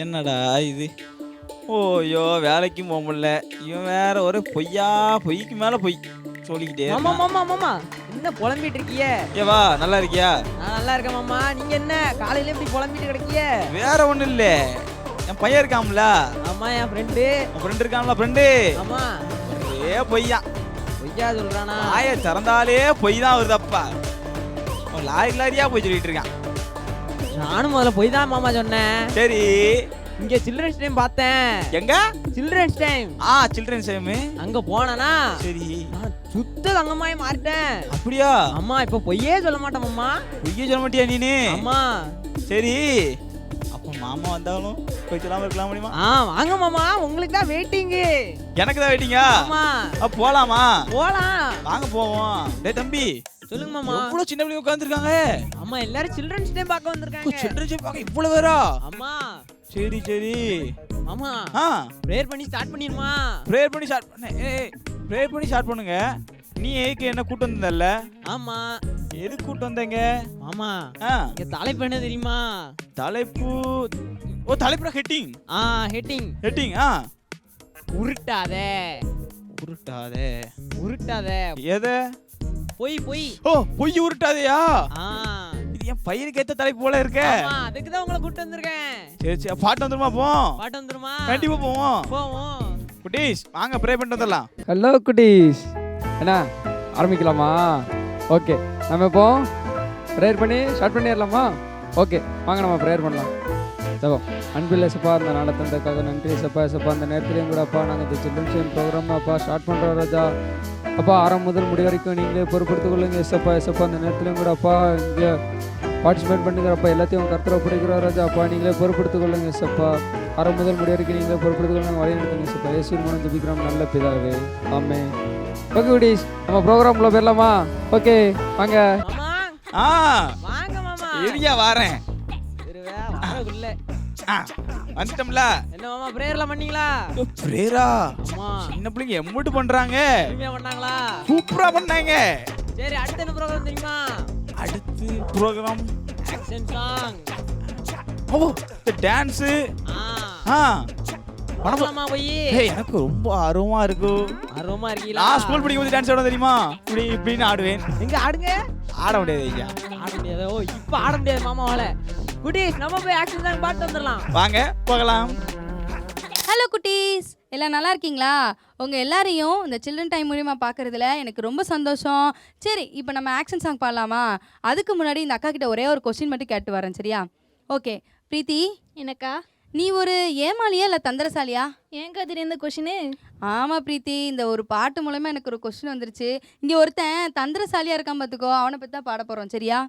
என்னடா இது? ஓய்யோ! வேலைக்கும் போ முடில. இவன் வேற ஒரே பொய்க்கு மேல பொய் சொல்லிக்கிட்டே மாமா இருக்கான். மாமா மாமா என்ன புலம்பிட்டு இருக்கீங்க? வா நல்லா இருக்கியா? நான் நல்லா இருக்கேன் மாமா. நீங்க என்ன காலையில இப்படி புலம்பிட்டு கிடக்கீங்க? வேற ஒண்ணும் இல்ல. என் பையன் இருக்கான்ல. ஆமா என் ஃப்ரெண்டு. உன் ஃப்ரெண்ட் இருக்கான்ல ஃப்ரெண்டு. ஆமா. ஒரே பொய்யா. பொய்யா சொல்றானா? வாயை திறந்தாலே பொய் தான் வருதப்பா. அவன் லாரியா போய் சொல்லிட்டு இருக்கான். நானும் முதல்ல பொய் தான் மாமா சொன்னேன். சரி. இங்க சில்ட்ரன்ஸ் டைம் பார்த்தேன். எங்க? Children's time. Children's time. அங்க போனானா? சரி. நான் சுத்த தங்கமாய் மாறிட்டேன். அப்படியா? அம்மா இப்ப பொய்யே சொல்ல மாட்டேன் மாமா. பொய்யே சொல்ல மாட்டியா நீனு? அம்மா. சரி. அப்ப மாமா வந்தாலும் போய் சொல்லாம இருக்கலாம் முடியுமா? வாங்க மாமா, உங்களுக்கு தான் வெயிட்டிங். எனக்கு தான் வெயிட்டிங்கா? ஆமா. போலாமா? போலாம். வாங்க போவோம். டேய் தம்பி. சொல்லுங்க மாமா. இவ்வளவு சின்ன பிள்ளைங்க உட்கார்ந்திருக்காங்க. அம்மா எல்லாரும் சில்ட்ரன்ஸ் டே பார்க்க வந்திருக்காங்க. சில்ட்ரன்ஸ் டே பார்க்க இவ்வளவு பேரா? அம்மா. சரி சரி. மாமா. பிரேயர் பண்ணி ஸ்டார்ட் பண்ணிருமா? பிரேயர் பண்ணி ஸ்டார்ட் பண்ணு. பிரேயர் பண்ணி ஸ்டார்ட் பண்ணுங்க. நீ ஏக்கு என்ன கூட்டி வந்தல்ல? ஆமா. எது கூட்டி வந்தங்க? மாமா. இங்க தலைப்பு என்ன தெரியுமா? தலைப்பு தலைப்புனா ஹெட்டிங். ஹெட்டிங். ஹெட்டிங். உருட்டாதே. உருட்டாதே. உருட்டாதே. எதை? பொய். பொய் உருட்டாதேயா? இது என் பையனுக்கு ஏத்த தலைப்பு போல இருக்க. அதுக்கு தான் உங்களை கூட்டி வந்திருக்கேன். சரி பாட்டு வந்துருமா? பாட்டு வந்துருமா? கண்டிப்பா போவோம். குட்டீஸ் வாங்க ப்ரே பண்ணிட்டு வந்துடலாம். ஹலோ குட்டீஸ், என்ன ஆரம்பிக்கலாமா? ஓகே, நம்ம இப்போ ப்ரேயர் பண்ணி ஸ்டார்ட் பண்ணிடலாமா? ஓகே வாங்க நம்ம ப்ரேயர் பண்ணலாம். சப்பா அன்பில் சப்பா அந்த நாளை தந்தக்காக நன்றி சப்பா. அந்த நேரத்துலையும் கூட அப்பா நாங்கள் இந்த சில்ட்ரன்ஸ் ப்ரோக்ராம் அப்பா ஸ்டார்ட் பண்ணுறோம் ராஜா. அப்பா ஆரம்பம் முதல் முடி வரைக்கும் நீங்களே பொறுப்படுத்திக் கொள்ளுங்க எஸ்ப்பா. அந்த நேரத்துலையும் கூட அப்பா இங்கே பார்ட்டிசிபேட் பண்ணுங்கிறப்பா எல்லாத்தையும் கர்த்தரை பிடிக்கிறோம் ராஜா. அப்பா நீங்களே பொறுப்படுத்திக் கொள்ளுங்க எஸ்ப்பா. ஆரம்பம் முதல் முடி வரைக்கும் நீங்களே பொறுப்படுத்திக் கொள்ளுங்க, வழி நடத்துங்க எஸ்ப்பா. இயேசுவின் மூலம் ஜெபிக்கிறோம் நல்ல பிதாவே, ஆமென். ஓகே குட்டீஸ், நம்ம ப்ரோக்ராம்ல போயிடலாமா? ஓகே வாங்க. வாங்க மாமா. எரியா வாரேன். வரக்குள்ள வந்துட்டோம்ல. என்ன மாமா பிரேயர்லாம் பண்ணீங்களா? பிரேயரா? ஆமா. சின்ன பிள்ளைங்க எம்மூட் பண்றாங்க. உண்மையா பண்ணாங்களா? சூப்பரா பண்ணாங்க. சரி அடுத்து என்ன ப்ரோகிராம் தெரியுமா? அடுத்து ப்ரோகிராம் ஆக்ஷன் சாங். இந்த டான்ஸ். பண்ணலாமா போய்? எனக்கு ரொம்ப ஆர்வமா இருக்கு. ஆர்வமா இருக்கீங்களா? நான் ஸ்கூல் படிக்கும்போது டான்ஸ் ஆட தெரியுமா? இப்படின்னு ஆடுவேன். எங்க ஆடுங்க? ஆட முடியாது ஐயா. ஆட முடியாது. இப்ப ஆட முடியாது மாமாவால. குட்டீஸ் நம்ம போய் ஆக்ஷன் சாங் பாட்டு வந்துடலாம். வாங்க போகலாம். ஹலோ குட்டீஸ், எல்லாம் நல்லா இருக்கீங்களா? உங்கள் எல்லாரையும் இந்த சில்ட்ரன் டைம் மூலிமா பார்க்குறதுல எனக்கு ரொம்ப சந்தோஷம். சரி இப்போ நம்ம ஆக்ஷன் சாங் பாடலாமா? அதுக்கு முன்னாடி இந்த அக்கா கிட்ட ஒரே ஒரு கொஸ்டின் மட்டும் கேட்டு வரேன், சரியா? ஓகே பிரீத்தி. எனக்கா? நீ ஒரு ஏமாளியா இல்லை தந்திரசாலியா? ஏங்க திடீர்னு இந்த கொஷினு? ஆமாம் பிரீத்தி, இந்த ஒரு பாட்டு மூலமாக எனக்கு ஒரு கொஸ்டின் வந்துருச்சு. இங்கே ஒருத்தன் தந்திரசாலியாக இருக்கான் பார்த்துக்கோ, அவனை பற்றி தான் பாட போகிறோம், சரியா?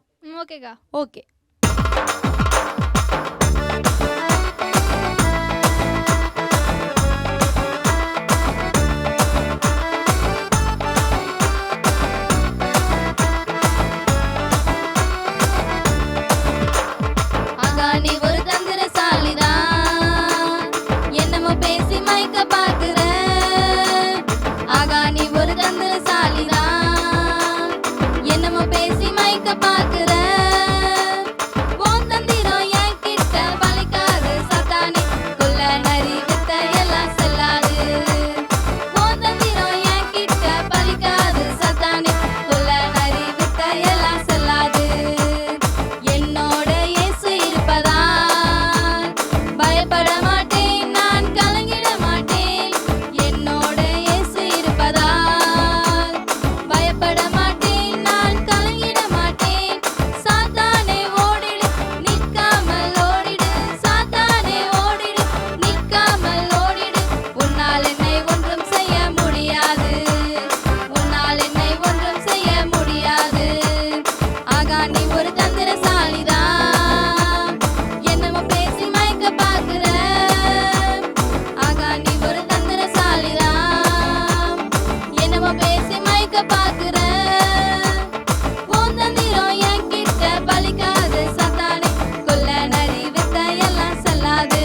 ஓகேக்கா. ஓகே. நீ ஒரு தந்திரசாலிதான், என்னமோ பேசி மயக்க பார்க்கிற. ஆகா நீ ஒரு தந்திரசாலிதான், என்னமோ பேசி மயக்க பார்க்கிற. உன் தந்திரம் என் கிட்ட பலிக்காது சத்தானே, குள்ள நரி வித்த எல்லாம் செல்லாது. உன் தந்திரம் என் கிட்ட பலிக்காது சத்தானே, குள்ள நரி வித்த எல்லாம் செல்லாது. என்னோட இயேசு இருப்பதால் பயப்பட மாட்டேன், நான் கலங்கிட மாட்டேன். என்னோட இயேசு இருப்பதால் பயப்பட மாட்டேன், நான் கலங்கிட மாட்டேன். சாத்தானே ஓடிடு, நிற்காமல் ஓடிடு. சாத்தானே ஓடிடு, நிற்காமல் ஓடிடு. உன்னால் என்னை ஒன்றும் செய்ய முடியாது, உன்னால் என்னை ஒன்றும் செய்ய முடியாது. ஆகா நீ ஒரு தந்திரசாலிதான், என்னமோ பேசி மயக்க பார்க்கிற. ஆகா நீ ஒரு தந்திரசாலிதான், என்னமோ பேசி மயக்க பார்க்கிற. உன் தந்திரம் என் கிட்ட பலிக்காது சத்தானே, கொல்ல நரி வித்த எல்லாம் செல்லாது.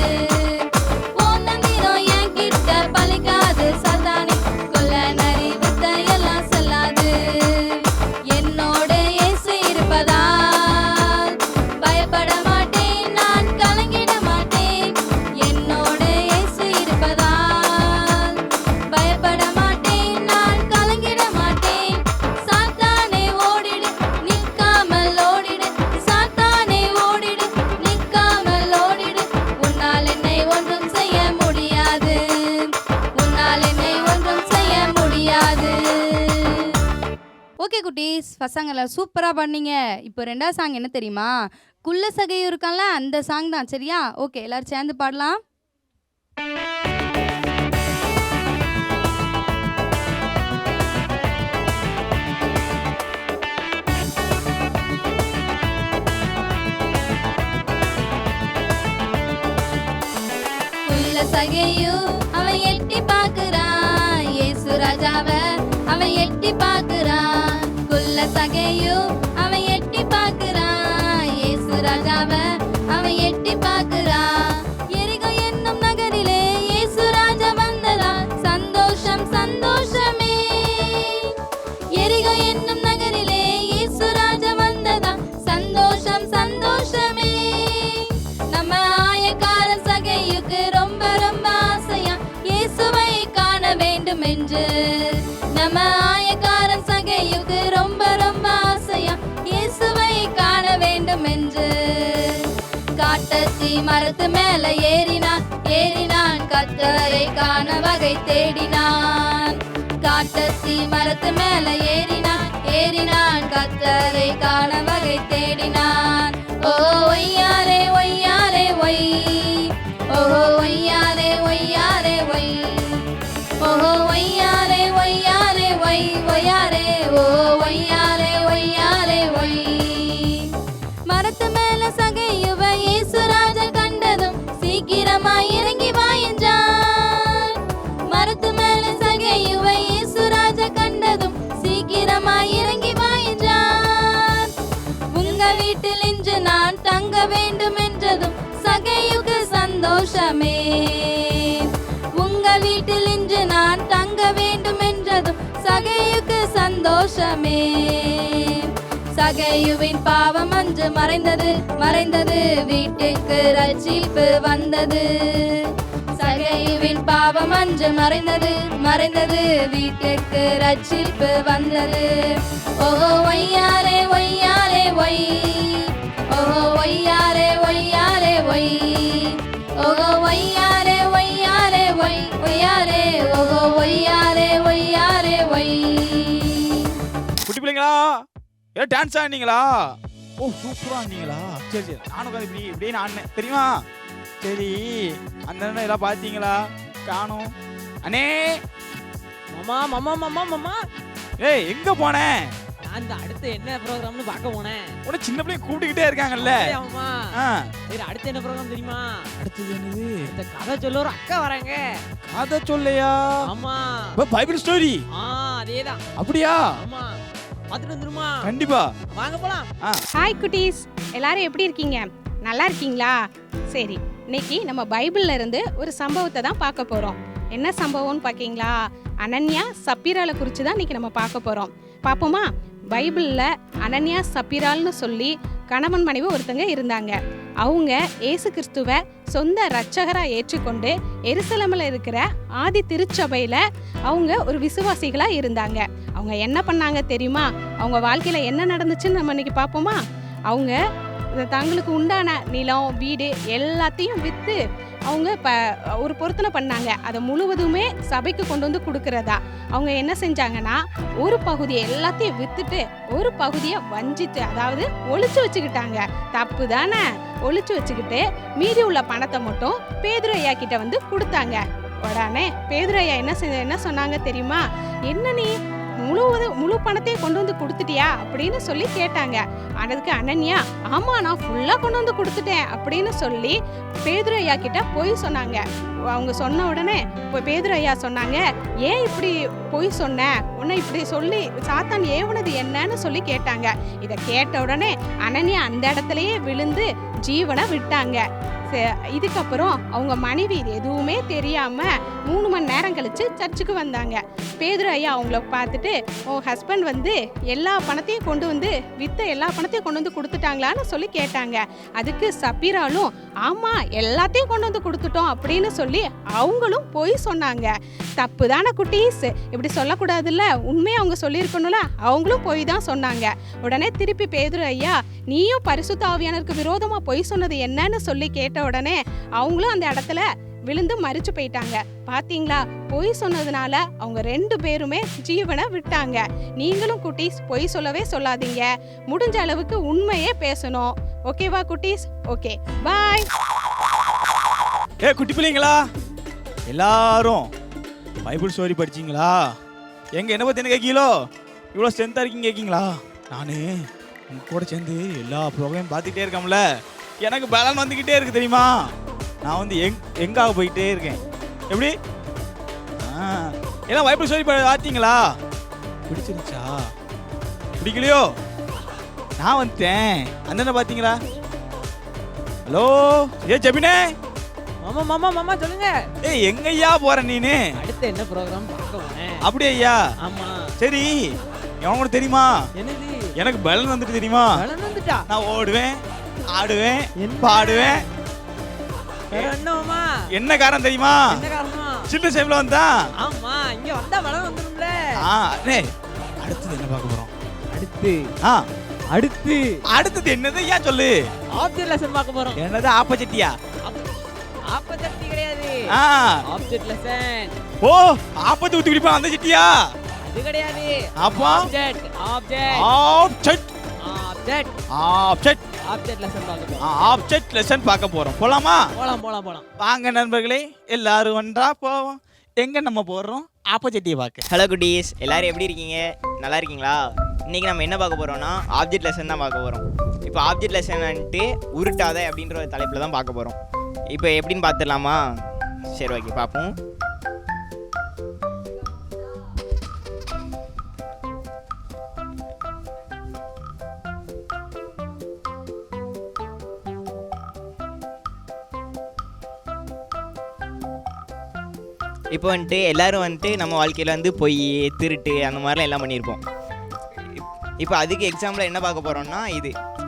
உன் தந்திரம் என் கிட்ட பலிக்காது சத்தானே, கொல்ல நரி வித்த எல்லாம் செல்லாது. என்னோட இயேசு இருப்பதால் பயப்பட மாட்டேன், நான் கலங்கிட மாட்டேன். ஓகே குட்டீஸ், ஃபர்ஸ்ட் சாங் எல்லாம் சூப்பராக பண்ணீங்க. இப்போ ரெண்டாவது சாங் என்ன தெரியுமா? குள்ள சகையும் இருக்கான்ல, அந்த சாங் தான். சரியா? ஓகே, எல்லாரும் சேர்ந்து பாடலாம். சகையும் அவன் எட்டி பார்க்கிறான், இயேசு ராஜாவை அவன் எட்டி பார்க்கிறான். குள்ள சகையும் அவன் எட்டி பார்க்கிறான், இயேசு ராஜாவை அவன் எட்டி பார்க்கிறான். எரிகோ என்னும் நகரிலே இயேசு ராஜா வந்ததா, சந்தோஷம் சந்தோஷமே. எரிகோ என்னும் நகரிலே இயேசு ராஜா வந்ததா, சந்தோஷம் சந்தோஷமே. நம்ம ஆயக்காரன் சகையுக்கு ரொம்ப ரொம்ப ஆசையா இயேசுவை காண வேண்டும் என்று. நம்ம ஆயக்காரன் சகையுக்கு ரொம்ப ரொம்ப ஆசையா இயேசுவை காண வேண்டும் என்று. காட்டத்தி மரத்து மேல ஏறினான், ஏறினான் கர்த்தரை காண வகை தேடினான். காட்டத்தி மரத்து மேல ஏறினான், ஏறினான் கர்த்தரை காண வகை தேடினான். ஓ ஒய்யாரே ஒய்யாரே ஒய், ஓஹோ ஒய்யாரே ஒய்யாரே ஒய், ஓஹோ ஒய்யாரே ஒய்யாரே ஒய் ஒய்யாரே, ஓ ஒய்யாரே ஒய்யாரே ஒய். மரத்து மேல சகையுவ இயேசு ராஜா கண்டதும் சீக்கிரமாய் இறங்கி வா என்றான். மரத்து மேல சகையுவ இயேசு ராஜா கண்டதும் சீக்கிரமாய் இறங்கி வா என்றான். உங்க வீட்டில் இன்று நான் தங்க வேண்டும் என்றதும் சகையுக்கு சந்தோஷமே. உங்க வீட்டில் இன்று நான் தங்க வேண்டும் என்றதும் சகையுக்கு சந்தோஷமே. சகையுவின் பாவம் அன்று மறைந்தது, மறைந்தது வீட்டுக்கு ரட்சிப்பு வந்தது. சகையுவின் பாவம் அன்று மறைந்தது, மறைந்தது வீட்டுக்கு ரட்சிப்பு வந்தது. ஓஹோ ஒய்யாரே ஒய்யாரே ஒய், ஓஹோ ஒய்யாரே ஒய்யாரே ஒய், ஓஹோ ஒய்யாரே ஒய்யாரே ஒய் ஒய்யாரே, ஓஹோ ஒய்யாரே ஒய்யாரே ஒய். குட்டி பிள்ளைங்களா, ஏ டான்ஸ் ஆடினீங்களா? ஓ சூப்பரா ஆடினீங்களா? சரி சரி, நானும் உட்காந்து இப்படியே ஆடினேன் தெரியுமா? சரி, அந்த அண்ணன் எல்லாம் பார்த்தீங்களா? காணும் அண்ணே. மாமா மாமா மாமா மாமா, ஏய் எங்க போனேன்? நான் இந்த அடுத்து என்ன ப்ரோக்ராம்னு பார்க்க போனேன். உன சின்ன பிள்ளைங்க கூப்பிட்டுக்கிட்டே இருக்காங்கல்ல. ஆமா. சரி, அடுத்து என்ன ப்ரோக்ராம் தெரியுமா? அடுத்தது என்னது? இந்த கதை சொல்ல ஒரு அக்கா வராங்க. கதை சொல்லையா? ஆமா, பைபிள் ஸ்டோரி. அதேதான். அப்படியா? ஆமா, பார்த்துட்டு வந்துருமா? கண்டிப்பா வாங்க போலாம். ஹாய் குட்டீஸ், எல்லாரும் எப்படி இருக்கீங்க? நல்லா இருக்கீங்களா? சரி, இன்னைக்கு நம்ம பைபிள்ல இருந்து ஒரு சம்பவத்தை தான் பார்க்க போறோம். என்ன சம்பவம்னு பார்க்கீங்களா? அனன்யா சப்பீராலை குறித்து தான் இன்னைக்கு நம்ம பார்க்க போறோம். பார்ப்போமா? பைபிள்ல அனன்யா சப்பீரால்னு சொல்லி கணவன் மனைவி ஒருத்தங்க இருந்தாங்க. அவங்க இயேசு கிறிஸ்துவை சொந்த இரட்சகரா ஏற்றுக்கொண்டு எருசலேமில் இருக்கிற ஆதி திருச்சபையில அவங்க ஒரு விசுவாசிகளா இருந்தாங்க. அவங்க என்ன பண்ணாங்க தெரியுமா? அவங்க வாழ்க்கையில என்ன நடந்துச்சுன்னு நம்ம இன்னைக்கு பார்ப்போமா? அவங்க தங்களுக்கு உண்டான நிலம், வீடு எல்லாத்தையும் விற்று அவங்க ஒரு பொருத்தனை பண்ணாங்க. அதை முழுவதுமே சபைக்கு கொண்டு வந்து கொடுக்கறதா. அவங்க என்ன செஞ்சாங்கன்னா, ஒரு பகுதியை எல்லாத்தையும் விற்றுட்டு ஒரு பகுதியை வஞ்சித்து, அதாவது ஒளிச்சு வச்சுக்கிட்டாங்க. தப்பு தானே? ஒளிச்சு வச்சுக்கிட்டு மீதி உள்ள பணத்தை மட்டும் பேதுரு ஐயா கிட்ட வந்து கொடுத்தாங்க. உடனே பேதுரு ஐயா என்ன சொன்னாங்க தெரியுமா? என்ன நீ முழு பணத்தையும் கொண்டு வந்து கொடுத்துட்டியா அப்படின்னு சொல்லி கேட்டாங்க. அதுக்கு அனன்யா, ஆமா நான் ஃபுல்லா கொண்டு வந்து கொடுத்துட்டேன் அப்படின்னு சொல்லி பேதுரு ஐயா கிட்ட போய் சொன்னாங்க. அவங்க சொன்ன உடனே பேதுரு ஐயா சொன்னாங்க, ஏன் இப்படி போய் சொன்ன? உன்னை இப்படி சொல்லி சாத்தான் ஏவனது என்னன்னு சொல்லி கேட்டாங்க. இதை கேட்ட உடனே அனன்யா அந்த இடத்துலயே விழுந்து ஜீவனை விட்டாங்க. இதுக்கப்புறம் அவங்க மனைவி எதுவுமே தெரியாம 3 மணி நேரம் கழிச்சு சர்ச்சுக்கு வந்தாங்க. பேதுரு ஐயா அவங்கள பார்த்துட்டு, உன் ஹஸ்பண்ட் வந்து எல்லா பணத்தையும் கொண்டு வந்து வித்த எல்லா பணத்தையும் கொண்டு வந்து கொடுத்துட்டாங்களான்னு சொல்லி கேட்டாங்க. அதுக்கு சப்பீராலும், ஆமா எல்லாத்தையும் கொண்டு வந்து கொடுத்துட்டோம் அப்படின்னு சொல்லி அவங்களும் போய் சொன்னாங்க. தப்பு தானே குட்டீஸ்? இப்படி சொல்லக்கூடாதுல்ல. உண்மையை அவங்க சொல்லியிருக்கணும்ல. அவங்களும் போய் தான் சொன்னாங்க. உடனே திருப்பி பேதுரு ஐயா, நீயும் பரிசுத்த ஆவியானவருக்கு விரோதமா பொய் சொன்னது என்னன்னு சொல்லி கேட்ட உடனே அவங்களும் அந்த இடத்துல விழுந்து மரிச்சு போயிட்டாங்க. பாத்தீங்களா, பொய் சொன்னதுனால அவங்க 2 பேருமே ஜீவனை விட்டாங்க. நீங்களும் குட்டீஸ் பொய் சொல்லவே சொல்லாதீங்க. முடிஞ்ச அளவுக்கு உண்மையே பேசணும். ஓகேவா குட்டீஸ்? ஓகே, பாய். குட்டி பிள்ளைங்களா, எல்லாரும் பைபிள் ஸ்டோரி படிச்சிங்களா? என்ன பற்றி என்ன கேட்கீங்களோ? இவ்வளோ ஸ்ட்ரென்த்தாக இருக்கீங்க கேட்கீங்களா? நான் உங்க கூட சேர்ந்து எல்லா ப்ரோக்ராம் பார்த்துக்கிட்டே இருக்கோம்ல, எனக்கு பலன் வந்துக்கிட்டே இருக்கு தெரியுமா? நான் வந்து எங்காக போயிட்டே இருக்கேன். எப்படி எல்லாம் பைபிள் ஸ்டோரி பார்த்தீங்களா? பிடிச்சிருச்சா? பிடிக்கலையோ? நான் வந்துட்டேன். அந்த பார்த்தீங்களா? ஹலோ ஜெபினே. மாமா மாமா மாமா சொல்லுங்க. எங்கய்யா போற நீனு? அடுத்து என்ன ப்ரோகிராம் பார்க்கணும்? அப்படியே ஐயா. ஆமா. சரி, உனக்கு தெரியுமா? என்னது? எனக்கு பலன் வந்துட்டு தெரியுமா? பலன் வந்துட்டா? நான் ஓடுவேன், ஆடுவேன், பாடுவேன். என்ன மாமா? என்ன காரணம் தெரியுமா? என்ன காரணம்? சில்ட்ரன்ஸ் டைம்ல வந்தா. ஆமா, இங்க வந்தா பலன் வந்துரும்ல. அடுத்து என்ன பார்க்க போறோம்? அடுத்து என்னது ஐயா சொல்லு? ஆப்ஜெக்ட் லெசன் பார்க்க போறோம். என்னது ஆப்போசிட்டியா? ஆப்போசிட்டி கிடையாது. Object lesson. ஓ, ஆப்பத்து ஊத்தி குடிப்பா அந்த சிட்டியா? அது கிடையாது. அப்பா ஆப்ஜெக்ட் லெசன் பார்க்க போறோம். ஆப்ஜெக்ட் லெசன் பார்க்க போறோம். போலாமா? போலாம். வாங்க நண்பர்களே, எல்லாரும் ஒன்றா போவோம். எங்க நம்ம போறோம்? ஆப்போசிட்டியை பார்க்க. ஹலோ குட்டீஸ், எல்லாரும் எப்படி இருக்கீங்க? நல்லா இருக்கீங்களா? இன்றைக்கி நம்ம என்ன பார்க்க போகிறோம்னா ஆப்ஜெக்ட் லெசன் தான் பார்க்க போகிறோம். இப்போ ஆப்ஜெக்ட் லெசன் வந்துட்டு உருட்டாத அப்படின்ற ஒரு தலைப்பில் தான் பார்க்க போகிறோம். இப்போ எப்படின்னு பார்த்துடலாமா? சரி, ஓகே, பார்ப்போம். இப்போ வந்துட்டு எல்லோரும் வந்துட்டு நம்ம வாழ்க்கையில் வந்து பொய், திருட்டு அந்த மாதிரிலாம் எல்லாம் பண்ணியிருப்போம். இப்போ அதுக்கு எக்ஸாம்பிள் என்ன பார்க்க போகிறோம்னா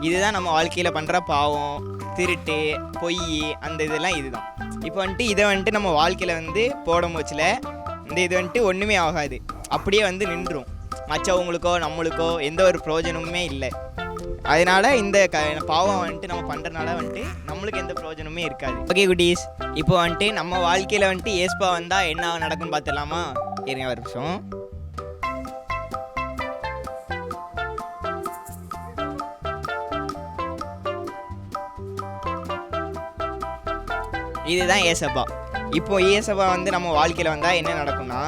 இதுதான் நம்ம வாழ்க்கையில் பண்ணுற பாவம், திருட்டு, பொய், அந்த இதெல்லாம் இதுதான். இப்போ வந்துட்டு இதை வந்துட்டு நம்ம வாழ்க்கையில் வந்து போடும் போச்சில் இது வந்துட்டு ஒன்றுமே ஆகாது, அப்படியே வந்து நின்றுடும். மற்றவங்களுக்கோ நம்மளுக்கோ எந்த ஒரு பிரயோஜனமுமே இல்லை. அதனால் இந்த பாவம் வந்துட்டு நம்ம பண்ணுறதுனால வந்துட்டு நம்மளுக்கு எந்த பிரயோஜனமே இருக்காது. ஓகே குட்டீஸ், இப்போ வந்துட்டு நம்ம வாழ்க்கையில் வந்துட்டு ஏஸ்பா வந்தால் என்ன நடக்கும்னு பார்த்துடலாமா? இருங்க ஒரு நிமிஷம். இதுதான் ஏசப்பா. இப்போ ஏசப்பா வந்து நம்ம வாழ்க்கையில் வந்தால் என்ன நடக்கும்னா,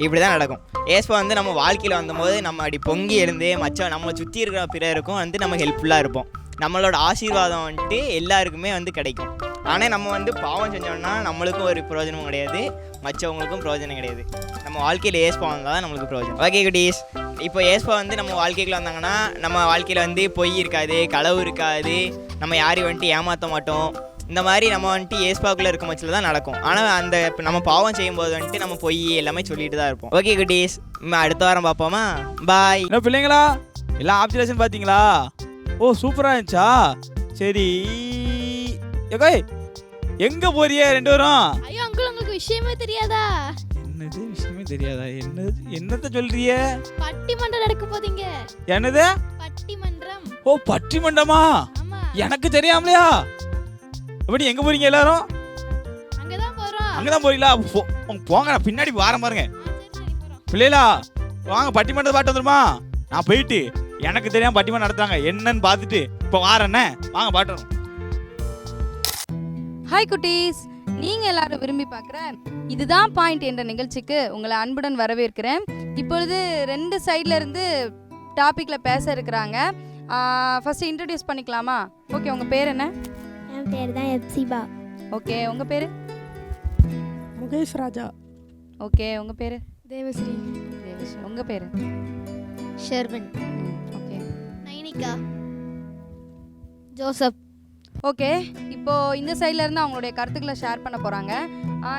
இப்படி தான் நடக்கும். ஏசப்பா வந்து நம்ம வாழ்க்கையில் வந்தபோது நம்ம அப்படி பொங்கி எழுந்து நம்மளை சுற்றி இருக்கிற பிறருக்கும் வந்து நம்ம ஹெல்ப்ஃபுல்லாக இருப்போம். நம்மளோட ஆசீர்வாதம் வந்துட்டு எல்லாருக்குமே வந்து கிடைக்கும். ஆனால் நம்ம வந்து பாவம் செஞ்சோம்னா நம்மளுக்கும் ஒரு பிரயோஜனமும் கிடையாது, மற்றவங்களுக்கும் பிரயோஜனம் கிடையாது. நம்ம வாழ்க்கையில் ஏசப்பா வந்தால் தான் நம்மளுக்கு பிரயோஜனம். ஓகே குட்டீஸ், இப்போ ஏசப்பா வந்து நம்ம வாழ்க்கைக்குள்ள வந்தாங்கன்னா நம்ம வாழ்க்கையில் வந்து பொய் இருக்காது, களவு இருக்காது, நம்ம யாரையும் வந்துட்டு ஏமாற்ற மாட்டோம். இந்த மாதிரி நம்ம வந்துட்டு ஏஸ்பாக்குள்ளே இருக்க பட்சத்தில் தான் நடக்கும். ஆனால் அந்த நம்ம பாவம் செய்யும்போது வந்துட்டு நம்ம பொய் எல்லாமே சொல்லிட்டு தான் இருப்போம். ஓகே குட்டீஸ், அடுத்த வாரம் பார்ப்போமா? பாய். என்ன பிள்ளைங்களா, எல்லாம் ஆப்ஜெக்ஷன் பார்த்தீங்களா? ஓ, சூப்பராக இருந்துச்சா? சரி, எங்க போறிய 2 பேரும்? ஐயோ அங்கிள், உங்களுக்கு விஷயமே தெரியாதா? என்னது விஷயமே தெரியாதா? என்னத்த சொல்றிய? பட்டிமன்றம் நடக்க போதீங்க. என்னது பட்டிமன்றம்? ஓ, பட்டிமன்றமா? ஆமா. எனக்கு தெரியாமலையா? எப்படி எங்க போறீங்க எல்லாரும்? அங்கதான் போறோம். அங்கதான் போறீங்களா? போங்க, நான் பின்னாடி வாரம் பாருங்க. பிள்ளைகளா, வாங்க பட்டிமன்றத்தை பாட்டு வந்துருமா? நான் போயிட்டு எனக்கு தெரியாம பட்டிமன்றம் நடத்தாங்க என்னன்னு பார்த்துட்டு இப்போ வாரேன்னே. வாங்க பாட்டு. ஹாய் குட்டீஸ், நீங்கள் எல்லாரும் விரும்பி பார்க்குற இதுதான் பாயிண்ட் என்ற நிகழ்ச்சிக்கு உங்களை அன்புடன் வரவேற்கிறேன். இப்பொழுது 2 சைடில் இருந்து டாப்பிக்கில் பேச இருக்கிறாங்க. ஃபஸ்ட்டு இன்ட்ரடியூஸ் பண்ணிக்கலாமா? ஓகே, உங்கள் பேர் என்ன? என் பேர் தான் எப்சிபா. ஓகே, உங்கள் பேர்? முகேஷ் ராஜா. ஓகே, உங்கள் பேர்? தேவஸ்ரீ. தேவஸ்ரீ. உங்கள் பேர்? ஷெர்வன். ஓகே. நைனிகா. ஜோசப். ஓகே, இப்போது இந்த சைடில் இருந்து அவங்களுடைய கருத்துக்களை ஷேர் பண்ண போகிறாங்க.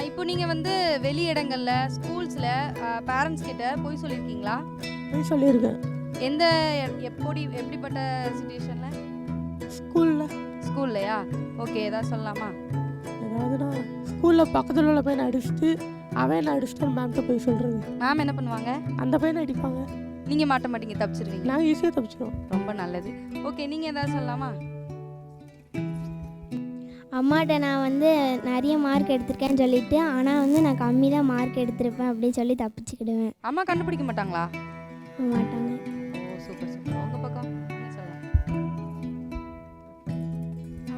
இப்போ நீங்கள் வந்து வெளி இடங்களில், ஸ்கூல்ஸில் பேரண்ட்ஸ் கிட்ட போய் சொல்லியிருக்கீங்களா? போய் சொல்லியிருக்கேன். எந்த எப்படிப்பட்ட சிச்சுவேஷனில்? ஸ்கூல்லையா? ஓகே, ஏதாவது சொல்லலாமா? ஏதாவதுனா ஸ்கூலில் பக்கத்தில் உள்ள பையனை அடிச்சுட்டு அவன் அடிச்சுட்டு மேம்கிட்ட போய் சொல்கிறது. மேம் என்ன பண்ணுவாங்க? அந்த பையனை அடிப்பாங்க. நீங்கள் மாட்ட மாட்டீங்க, தப்பிச்சிருவீங்க. நாங்கள் ஈஸியாக தப்பிச்சிடுவோம். ரொம்ப நல்லது. ஓகே, நீங்கள் ஏதாவது சொல்லலாமா? அம்மாட்ட நான் வந்து நிறைய மார்க் எடுத்திருக்கேன்னு சொல்லிட்டு ஆனால் வந்து நான் கம்மி தான் மார்க் எடுத்திருப்பேன் அப்படின்னு சொல்லி தப்பிச்சுக்கிடுவேன். அம்மா கண்டுபிடிக்க மாட்டாங்களா? மாட்டாங்க. ஓ சூப்பர் சூப்பர். உங்க பக்கம் நீங்க சொல்லலாம்.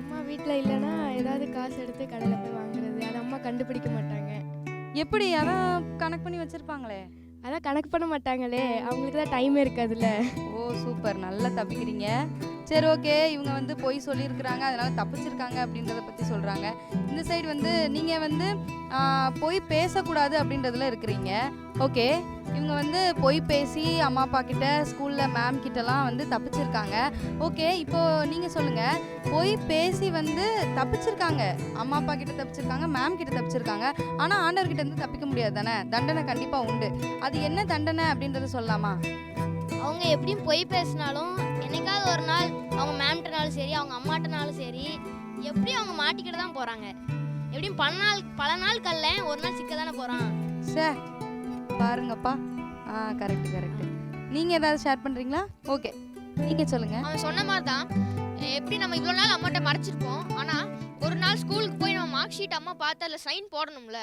அம்மா வீட்டில் இல்லைன்னா ஏதாவது காசு எடுத்து கடையில் போய் வாங்குறது, அது அம்மா கண்டுபிடிக்க மாட்டாங்க. எப்படி அதான் கனெக்ட் பண்ணி வச்சிருப்பாங்களே? அதான் கணக்கு பண்ண மாட்டாங்களே, அவங்களுக்கு தான் டைமே இருக்காதுல்ல. ஓ சூப்பர், நல்லா தப்பிக்கிறீங்க. சரி ஓகே, இவங்க வந்து பொய் சொல்லியிருக்கிறாங்க அதனால தப்பிச்சிருக்காங்க அப்படின்றத பற்றி சொல்கிறாங்க. இந்த சைடு வந்து நீங்கள் வந்து பொய் பேசக்கூடாது அப்படின்றதுல இருக்கிறீங்க. ஓகே, இவங்க வந்து பொய் பேசி அம்மா அப்பா கிட்ட ஸ்கூலில் மேம் கிட்டலாம் வந்து தப்பிச்சிருக்காங்க. ஓகே, இப்போது நீங்கள் சொல்லுங்கள், பொய் பேசி வந்து தப்பிச்சிருக்காங்க, அம்மா அப்பா கிட்ட தப்பிச்சிருக்காங்க, மேம் கிட்ட தப்பிச்சிருக்காங்க, ஆனால் ஆண்டவர்கிட்ட இருந்து தப்பிக்க முடியாது தானே? தண்டனை கண்டிப்பாக உண்டு. அது என்ன தண்டனை அப்படின்றத சொல்லலாமா? அவங்க எப்படியும் பொய் பேசினாலும் என்னைக்காவது ஒரு நாள் அவங்க மேம்கிட்டனாலும் சரி அவங்க அம்மாட்டனாலும் சரி எப்படியும் அவங்க மாட்டிக்கிட்டு தான் போகிறாங்க. எப்படியும் பல நாள் கல்ல ஒரு நாள் சிக்க தானே போகிறான். சே பாருங்கப்பா. Correct correct. நீங்கள் ஏதாவது ஷேர் பண்ணுறீங்களா? ஓகே நீங்கள் சொல்லுங்கள். அவன் சொன்ன மாதிரி தான், எப்படி நம்ம இவ்வளோ நாள் அம்மாட்ட மறைச்சிருப்போம், ஆனால் ஒரு நாள் ஸ்கூலுக்கு போய் நம்ம மார்க் ஷீட் அம்மா பார்த்து அதில் சைன் போடணும்ல,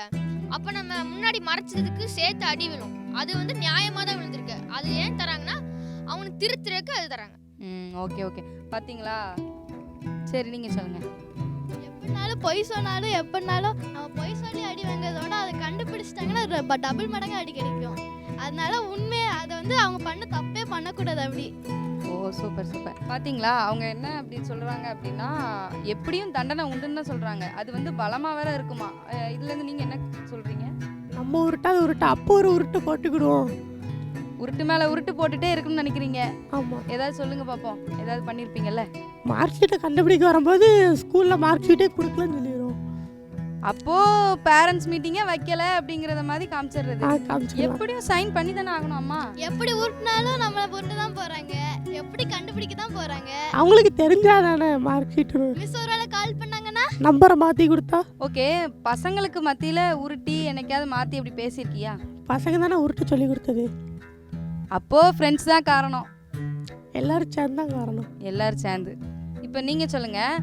அப்போ நம்ம முன்னாடி மறைச்சதுக்கு சேர்த்து அடி விழும். அது வந்து நியாயமாக தான் விழுந்திருக்கு. அது ஏன் தராங்கன்னா அவனுக்கு திருத்துறதுக்கு அது தராங்க. ஓகே ஓகே, பார்த்தீங்களா? சரி நீங்கள் சொல்லுங்கள். எப்படினாலும் பொய் சொன்னாலும் எப்படினாலும் நம்ம பொய் சொல்லி அடி வாங்குறதோட அதை கண்டுபிடிச்சிட்டாங்கன்னா டபுள் மடங்கு அடி கிடைக்கும். அதனால உண்மையை அதை வந்து அவங்க பண்ண தப்பே பண்ணக்கூடாது அப்படி. ஓ சூப்பர் சூப்பர். பார்த்தீங்களா அவங்க என்ன அப்படி சொல்கிறாங்க அப்படின்னா எப்படியும் தண்டனை உண்டுன்னு தான் சொல்கிறாங்க. அது வந்து பலமாக வேற இருக்குமா. இதுலேருந்து நீங்கள் என்ன சொல்கிறீங்க? நம்ம உருட்டாது உருட்டு அப்போ ஒரு உருட்டு போட்டுக்கிடுவோம். உருட்டு மேலே உருட்டு போட்டுகிட்டே இருக்குன்னு நினைக்கிறீங்க? ஆமாம். ஏதாவது சொல்லுங்கள் பார்ப்போம். ஏதாவது பண்ணியிருப்பீங்கல்ல? மார்க் ஷீட்டை கண்டுபிடிக்க வரும்போது ஸ்கூலில் மார்க் ஷீட்டே கொடுக்கலன்னு சொல்லிடுவோம். அப்போது பேரண்ட்ஸ் மீட்டிங்கே வைக்கல அப்படிங்கிறத மாதிரி காமிச்சிடுறது. காமிச்சிடலாம். எப்படியும் சைன் பண்ணி தானே ஆகணும் அம்மா. எப்படி உருட்டினாலும் நம்மளை உருட்டு தான் போகிறாங்க, எப்படி கண்டுபிடிக்க தான் போகிறாங்க. அவங்களுக்கு தெரிஞ்சாதானே மார்க் ஷீட்டு. மிஸ் ஒரு வேளை கால் பண்ணாங்கன்னா நம்பரை மாற்றி கொடுத்தா. ஓகே, பசங்களுக்கு மத்தியில் உருட்டி என்னைக்காவது மாற்றி அப்படி பேசியிருக்கியா? பசங்க தானே உருட்டு சொல்லி கொடுத்தது. அப்போது ஃப்ரெண்ட்ஸ் தான் காரணம். எல்லாரும் சேர்ந்து தான் காரணம். எல்லோரும் சேர்ந்து. இப்போ நீங்கள் சொல்லுங்கள்,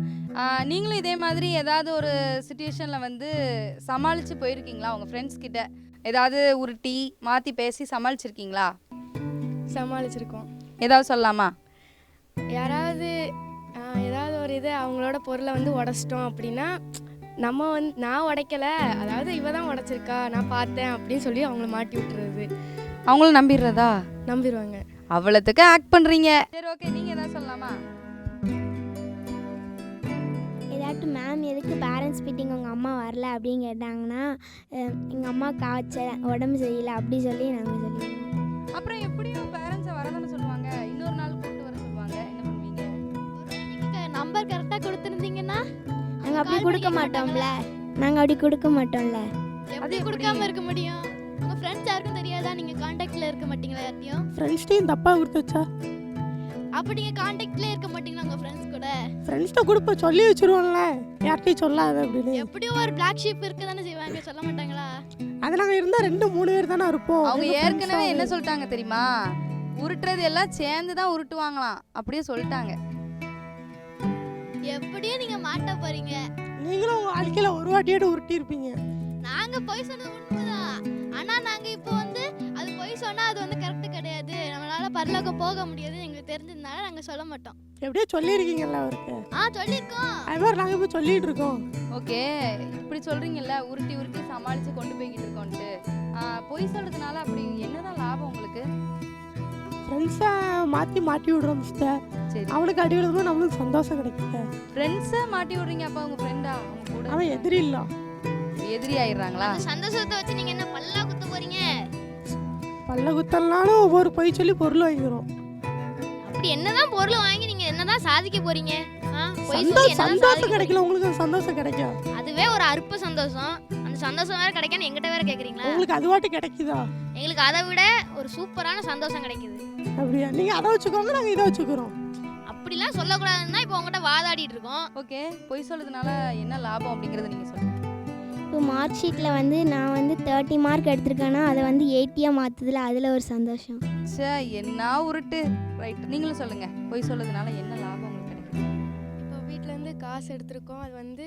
நீங்களும் இதே மாதிரி ஏதாவது ஒரு சுச்சுவேஷனில் வந்து சமாளித்து போயிருக்கீங்களா? உங்கள் ஃப்ரெண்ட்ஸ் கிட்ட ஏதாவது உருட்டி மாற்றி பேசி சமாளிச்சிருக்கீங்களா? சமாளிச்சிருக்கோம். ஏதாவது சொல்லலாமா? யாராவது ஏதாவது ஒரு இது அவங்களோட பொருளை வந்து உடச்சிட்டோம் அப்படின்னா நம்ம வந்து நான் உடைக்கல, அதாவது இவ தான் உடைச்சிருக்கா, நான் பார்த்தேன் அப்படின்னு சொல்லி அவங்கள மாட்டி விட்டுறது. அவங்களும் நம்பிடுறதா? நம்பிடுவாங்க. அவ்வளோத்துக்கு ஆக்ட் பண்ணுறீங்க. சரி ஓகே, நீங்கள் ஏதாவது சொல்லலாமா? ஏதாட்டும் மேம் எதுக்கு பேரண்ட்ஸ் மீட்டிங் உங்கள் அம்மா வரல அப்படின்னு கேட்டாங்கன்னா எங்கள் அம்மா காய்ச்ச உடம்பு சரியில்லை அப்படி சொல்லி நாங்கள் சொல்லிடுவோம். அப்புறம் எப்படியும் பேரண்ட்ஸை வரதானே சொல்லுவாங்க, இன்னொரு நாள் கூப்பிட்டு வர சொல்லுவாங்க. என்ன பண்ணுவீங்க? நீங்கள் நம்பர் கரெக்டாக கொடுத்துருந்தீங்கன்னா நாங்கள் அப்படி கொடுக்க மாட்டோம்ல. நாங்கள் அப்படி கொடுக்க மாட்டோம்ல. எப்படி கொடுக்காம இருக்க முடியும்? உங்கள் ஃப்ரெண்ட்ஸ் யாருக்கும் தெரியாதா நீங்கள் காண்டாக்டில் இருக்க மாட்டீங்களா யார்ட்டையும்? ஃப்ரெண்ட்ஸ்டையும் தப்பாக கொடுத்துச்சா? அப்போ நீங்கள் காண்டாக்ட்லேயே இருக்க மாட்டீங்களா உங்கள் ஃப்ரெண்ட்ஸ் கூட? ஃப்ரெண்ட்ஸ்கிட்ட கொடுப்ப சொல்லி வச்சுருவோம்ல, யார்ட்டையும் சொல்லாத அப்படின்னு. எப்படியும் ஒரு பிளாக் ஷீப் இருக்க தானே செய்வாங்க, சொல்ல மாட்டாங்களா? அது நாங்கள் இருந்தால் 2-3 பேர் தானே இருப்போம். அவங்க ஏற்கனவே என்ன சொல்லிட்டாங்க தெரியுமா? உருட்டுறது எல்லாம் சேர்ந்து தான் உருட்டுவாங்களாம், அப்படியே சொல்லிட்டாங்க. எப்படியும் நீங்கள் மாட்ட போகிறீங்க. நீங்களும் உங்கள் வாழ்க்கையில் ஒரு வாட்டியோட உருட்டி இருப்பீங்க. நாங்கள் பொய் சொன்னது உண்மைதான், ஆனால் நாங்கள் இப்போ வந்து அது பொய் சொன்னால் அது வந்து கரெக்டு கிடையாது, நம்மளால் பரலோகம் போக முடியாது எங்களுக்கு தெரிஞ்சதுனால நாங்கள் சொல்ல மாட்டோம். எப்படியோ சொல்லியிருக்கீங்கல்ல அவருக்கு. சொல்லியிருக்கோம். அது மாதிரி நாங்கள் இப்போ சொல்லிட்டு இருக்கோம். ஓகே, இப்படி சொல்கிறீங்கல்ல, உருட்டி உருட்டி சமாளித்து கொண்டு போய்கிட்டு இருக்கோன்ட்டு. பொய் சொல்கிறதுனால அப்படி என்னதான் லாபம் உங்களுக்கு? ஃப்ரெண்ட்ஸை மாட்டி விடுறோம் சிஸ்டர். சரி, அவனுக்கு அடி விழுதும் நம்மளுக்கு சந்தோஷம் கிடைக்குது. ஃப்ரெண்ட்ஸை மாட்டி விடுறீங்க. அப்போ அவங்க ஃப்ரெண்டா? அவங்க கூட அவன் எதிரி இல்லை, எதிரி ஆயிடுறாங்களா? அந்த சந்தோஷத்தை வச்சு நீங்கள் என்ன பல்லா குத்த போகிறீங்க? பல்ல குத்தல்னாலும் ஒவ்வொரு பொய் சொல்லி பொருள் வாங்கிக்கிறோம். அப்படி என்னதான் பொருள் வாங்கி நீங்கள் என்னதான் சாதிக்க போகிறீங்க? சந்தோஷம் கிடைக்கல உங்களுக்கு, சந்தோஷம் கிடைக்கும். அதுவே ஒரு அற்ப சந்தோஷம். அந்த சந்தோஷம் வேற கிடைக்கான்னு எங்கிட்ட வேற கேட்குறீங்களா? உங்களுக்கு அதுவாட்டி கிடைக்குதா? எங்களுக்கு அதை விட ஒரு சூப்பரான சந்தோஷம் கிடைக்குது. அப்படியா? நீங்கள் அதை வச்சுக்கோங்க, நாங்கள் இதை வச்சுக்கிறோம். அப்படிலாம் சொல்லக்கூடாதுன்னா இப்போ உங்கள்கிட்ட வாதாடிட்டு இருக்கோம். ஓகே, பொய் சொல்றதுனால என்ன லாபம் அப்படிங்கறத நீங்க சொல்லுங்க. இப்போ மார்க் ஷீட்டில் வந்து நான் வந்து 30 மார்க் எடுத்திருக்கேன்னா அதை வந்து 80யாக மாற்றுதில்ல, அதில் ஒரு சந்தோஷம். சே, என்ன உருட்டு. ரைட், நீங்களும் சொல்லுங்க, பொய் சொல்றதுனால என்ன லாபம் உங்களுக்கு கிடைக்கும்? இப்போ வீட்டிலேருந்து காசு எடுத்திருக்கோம். அது வந்து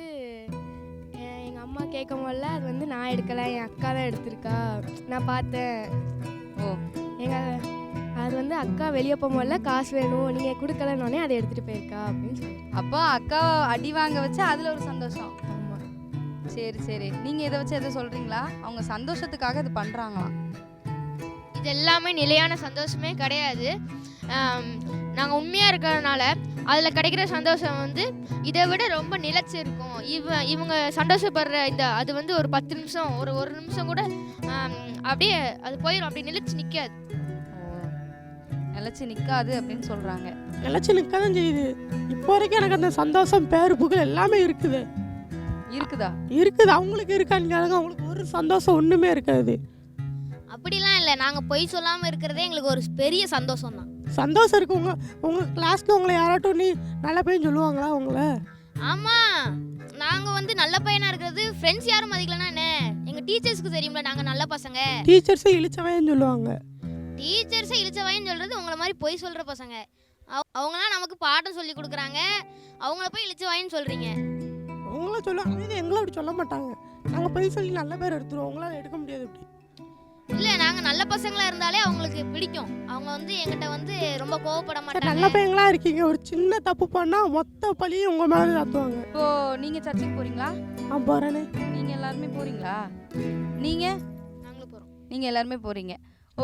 எங்கள் அம்மா கேட்கும் போதெல்லாம் அது வந்து நான் எடுக்கலை, என் அக்கா தான் எடுத்திருக்கா, நான் பார்த்தேன். ஓ அது வந்து அக்கா வெளியே போகும்போதெல்லாம் காசு வேணும், நீங்கள் கொடுக்கலன்னொடனே அதை எடுத்துகிட்டு போயிருக்கா அப்படின்னு சொல்லி. அப்போ அக்கா அடி வாங்க வச்சு அதில் ஒரு சந்தோஷம். ஆமாம். சரி சரி, நீங்கள் இதை வச்சு எதுவும் சொல்கிறீங்களா? அவங்க சந்தோஷத்துக்காக இது பண்ணுறாங்களாம். இது எல்லாமே நிலையான சந்தோஷமே கிடையாது. நாங்கள் உண்மையாக இருக்கிறதுனால அதில் கிடைக்கிற சந்தோஷம் வந்து இதை விட ரொம்ப நிலைச்சி இருக்கும். இவங்க சந்தோஷப்படுற அது வந்து ஒரு 10 நிமிஷம், ஒரு நிமிஷம் கூட அப்படியே அது போயிடும், அப்படி நிலைச்சு நிற்காது. நிலச்சி நிற்காது அப்படின்னு சொல்கிறாங்க. நிலச்சி நிற்க தான் செய்யுது. இப்போ வரைக்கும் எனக்கு அந்த சந்தோஷம், பேரு புகழ் எல்லாமே இருக்குது. இருக்குது. அவங்களுக்கு இருக்கான்னு கேளுங்க, அவங்களுக்கு ஒரு சந்தோஷம் ஒன்றுமே இருக்காது. அப்படிலாம் இல்லை, நாங்கள் பொய் சொல்லாமல் இருக்கிறதே எங்களுக்கு ஒரு பெரிய சந்தோஷம் தான். சந்தோஷம் இருக்கு. உங்கள் கிளாஸில் உங்களை யாராட்டும் நீ நல்ல பையன் சொல்லுவாங்களா உங்களை? ஆமாம், நாங்கள் வந்து நல்ல பையனாக இருக்கிறது ஃப்ரெண்ட்ஸ் யாரும் மதிக்கலன்னா என்ன, எங்கள் டீச்சர்ஸ்க்கு தெரியும்ல நாங்கள் நல்ல பசங்க. டீச்சர்ஸே இழிச்சவன் சொல்லுவாங்க. டீச்சர்ஸை இழிச்சவாயின்னு சொல்கிறது உங்களை மாதிரி பொய் சொல்கிற பசங்க. அவங்களாம் நமக்கு பாடம் சொல்லி கொடுக்குறாங்க, அவங்கள போய் இழிச்சவாயின்னு சொல்கிறீங்க. அவங்களாம் சொல்லுவாங்க, இது எங்களை அப்படி சொல்ல மாட்டாங்க. நாங்கள் போய் சொல்லி நல்ல பேர் எடுத்துருவோம், அவங்களால எடுக்க முடியாது. அப்படி இல்லை, நாங்கள் நல்ல பசங்களாக இருந்தாலே அவங்களுக்கு பிடிக்கும். அவங்க வந்து எங்கிட்ட வந்து ரொம்ப கோவப்பட மாட்டாங்க. நல்ல பையங்களா இருக்கீங்க, ஒரு சின்ன தப்பு பண்ணால் மொத்த பழியும் உங்கள் மேலே தாத்துவாங்க. இப்போ நீங்கள் சர்ச்சுக்கு போகிறீங்களா? போகிறேனே. நீங்கள் எல்லாருமே போகிறீங்களா? நாங்களும் போகிறோம். நீங்கள் எல்லாருமே போகிறீங்க.